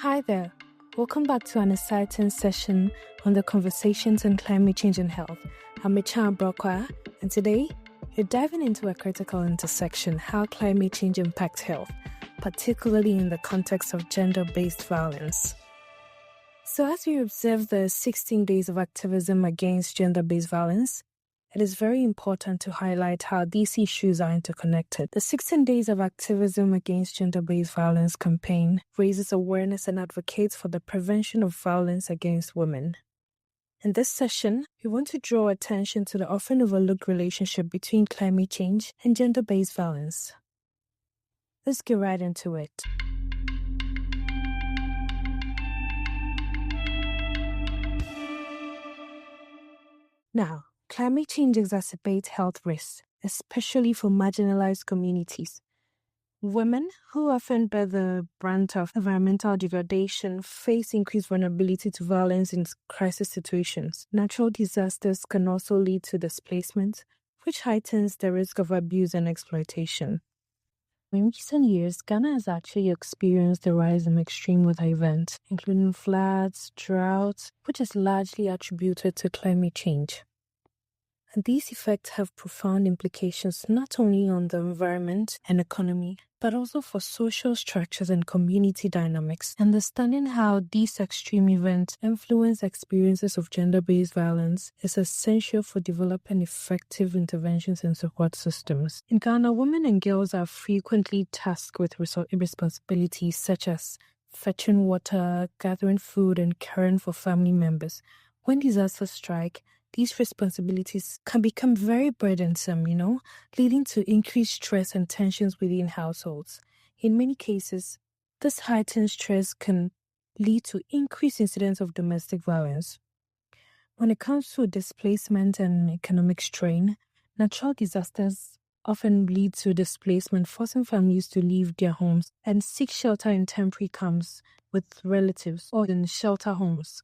Hi there. Welcome back to an exciting session on the conversations on climate change and health. I'm Micha Brokwa, and today you're diving into a critical intersection: how climate change impacts health, particularly in the context of gender-based violence. So as we observe the 16 days of activism against gender-based violence, it is very important to highlight how these issues are interconnected. The 16 Days of Activism Against Gender-Based Violence campaign raises awareness and advocates for the prevention of violence against women. In this session, we want to draw attention to the often overlooked relationship between climate change and gender-based violence. Let's get right into it. Now, climate change exacerbates health risks, especially for marginalized communities. Women, who often bear the brunt of environmental degradation, face increased vulnerability to violence in crisis situations. Natural disasters can also lead to displacement, which heightens the risk of abuse and exploitation. In recent years, Ghana has actually experienced the rise in extreme weather events, including floods, droughts, which is largely attributed to climate change. And these effects have profound implications not only on the environment and economy, but also for social structures and community dynamics. Understanding how these extreme events influence experiences of gender-based violence is essential for developing effective interventions and support systems. In Ghana, women and girls are frequently tasked with responsibilities such as fetching water, gathering food, and caring for family members. When disasters strike, these responsibilities can become very burdensome, leading to increased stress and tensions within households. In many cases, this heightened stress can lead to increased incidents of domestic violence. When it comes to displacement and economic strain, natural disasters often lead to displacement, forcing families to leave their homes and seek shelter in temporary camps with relatives or in shelter homes.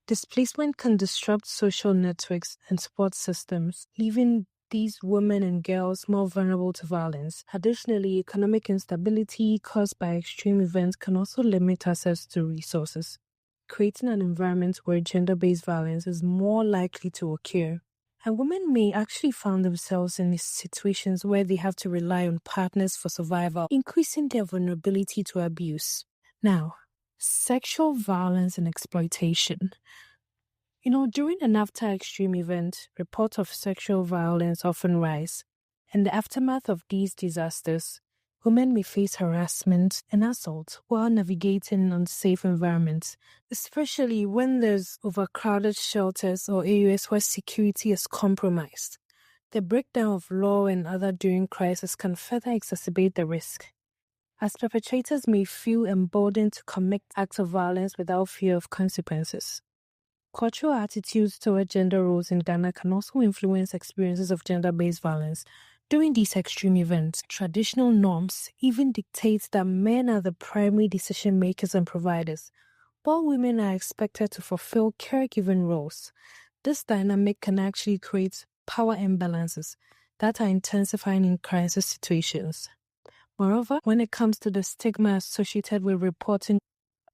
Displacement can disrupt social networks and support systems, leaving these women and girls more vulnerable to violence. Additionally, economic instability caused by extreme events can also limit access to resources, creating an environment where gender-based violence is more likely to occur. And women may actually find themselves in situations where they have to rely on partners for survival, increasing their vulnerability to abuse. Now, sexual violence and exploitation. During and after extreme events, reports of sexual violence often rise. In the aftermath of these disasters, women may face harassment and assault while navigating unsafe environments, especially when there's overcrowded shelters or areas where security is compromised. The breakdown of law and other during crisis can further exacerbate the risk, as perpetrators may feel emboldened to commit acts of violence without fear of consequences. Cultural attitudes toward gender roles in Ghana can also influence experiences of gender-based violence. During these extreme events, traditional norms even dictate that men are the primary decision makers and providers, while women are expected to fulfill caregiving roles. This dynamic can actually create power imbalances that are intensifying in crisis situations. Moreover, when it comes to the stigma associated with reporting,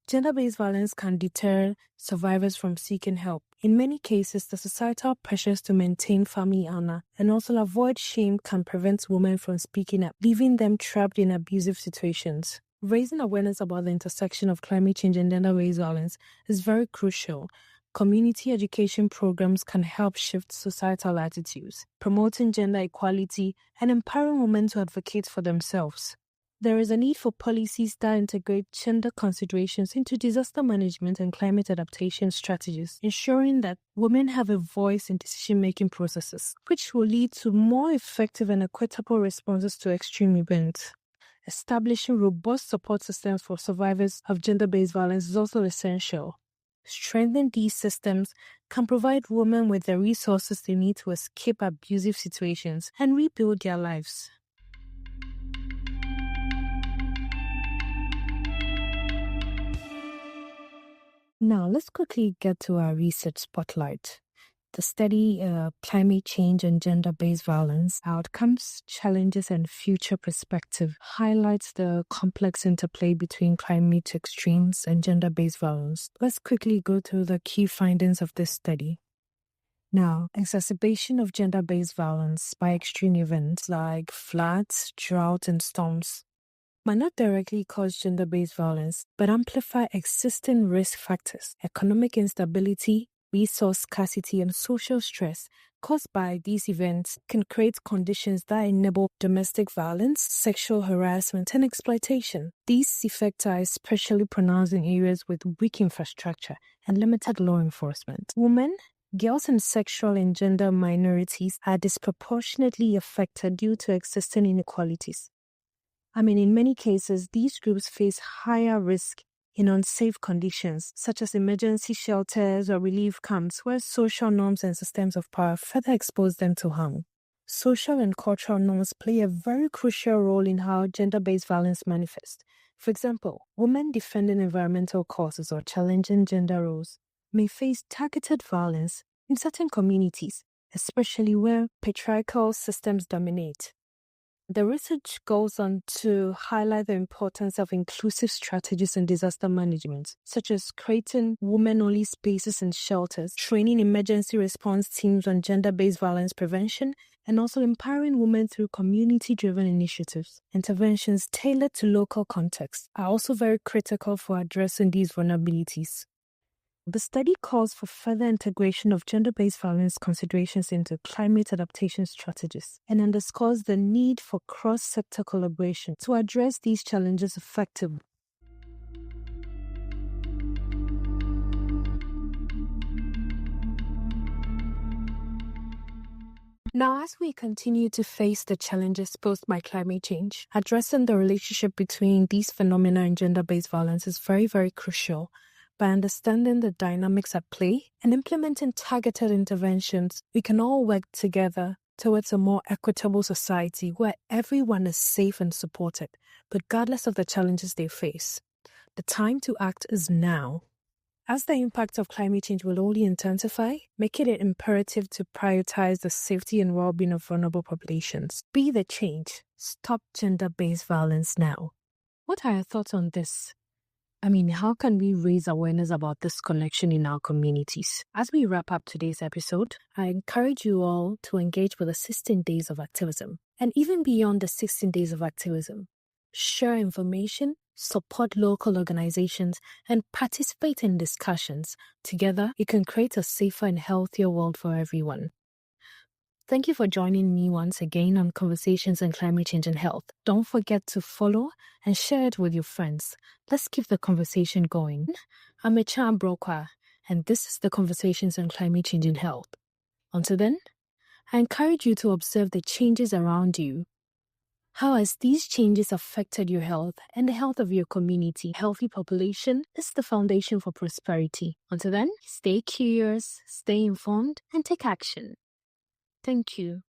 gender-based violence can deter survivors from seeking help. In many cases, the societal pressures to maintain family honor and also avoid shame can prevent women from speaking up, leaving them trapped in abusive situations. Raising awareness about the intersection of climate change and gender-based violence is very crucial. Community education programs can help shift societal attitudes, promoting gender equality and empowering women to advocate for themselves. There is a need for policies that integrate gender considerations into disaster management and climate adaptation strategies, ensuring that women have a voice in decision-making processes, which will lead to more effective and equitable responses to extreme events. Establishing robust support systems for survivors of gender-based violence is also essential. Strengthening these systems can provide women with the resources they need to escape abusive situations and rebuild their lives. Now, let's quickly get to our research spotlight. The study, Climate Change and Gender-Based Violence, Outcomes, Challenges, and Future Perspective, highlights the complex interplay between climate extremes and gender-based violence. Let's quickly go through the key findings of this study. Now, exacerbation of gender-based violence by extreme events like floods, drought, and storms might not directly cause gender-based violence, but amplify existing risk factors, economic instability, resource scarcity, and social stress caused by these events can create conditions that enable domestic violence, sexual harassment, and exploitation. These effects are especially pronounced in areas with weak infrastructure and limited law enforcement. Women, girls, and sexual and gender minorities are disproportionately affected due to existing inequalities. In many cases, these groups face higher risk in unsafe conditions, such as emergency shelters or relief camps, where social norms and systems of power further expose them to harm. Social and cultural norms play a very crucial role in how gender-based violence manifests. For example, women defending environmental causes or challenging gender roles may face targeted violence in certain communities, especially where patriarchal systems dominate. The research goes on to highlight the importance of inclusive strategies in disaster management, such as creating women-only spaces and shelters, training emergency response teams on gender-based violence prevention, and also empowering women through community-driven initiatives. Interventions tailored to local contexts are also very critical for addressing these vulnerabilities. The study calls for further integration of gender-based violence considerations into climate adaptation strategies and underscores the need for cross-sector collaboration to address these challenges effectively. Now, as we continue to face the challenges posed by climate change, addressing the relationship between these phenomena and gender-based violence is very, very crucial. By understanding the dynamics at play and implementing targeted interventions, we can all work together towards a more equitable society where everyone is safe and supported, regardless of the challenges they face. The time to act is now. As the impact of climate change will only intensify, making it imperative to prioritize the safety and well-being of vulnerable populations. Be the change. Stop gender-based violence now. What are your thoughts on this? How can we raise awareness about this connection in our communities? As we wrap up today's episode, I encourage you all to engage with the 16 days of activism. And even beyond the 16 days of activism, share information, support local organizations, and participate in discussions. Together, we can create a safer and healthier world for everyone. Thank you for joining me once again on Conversations on Climate Change and Health. Don't forget to follow and share it with your friends. Let's keep the conversation going. I'm Echa Brokwa, and this is the Conversations on Climate Change and Health. Until then, I encourage you to observe the changes around you. How has these changes affected your health and the health of your community? A healthy population is the foundation for prosperity. Until then, stay curious, stay informed, and take action. Thank you.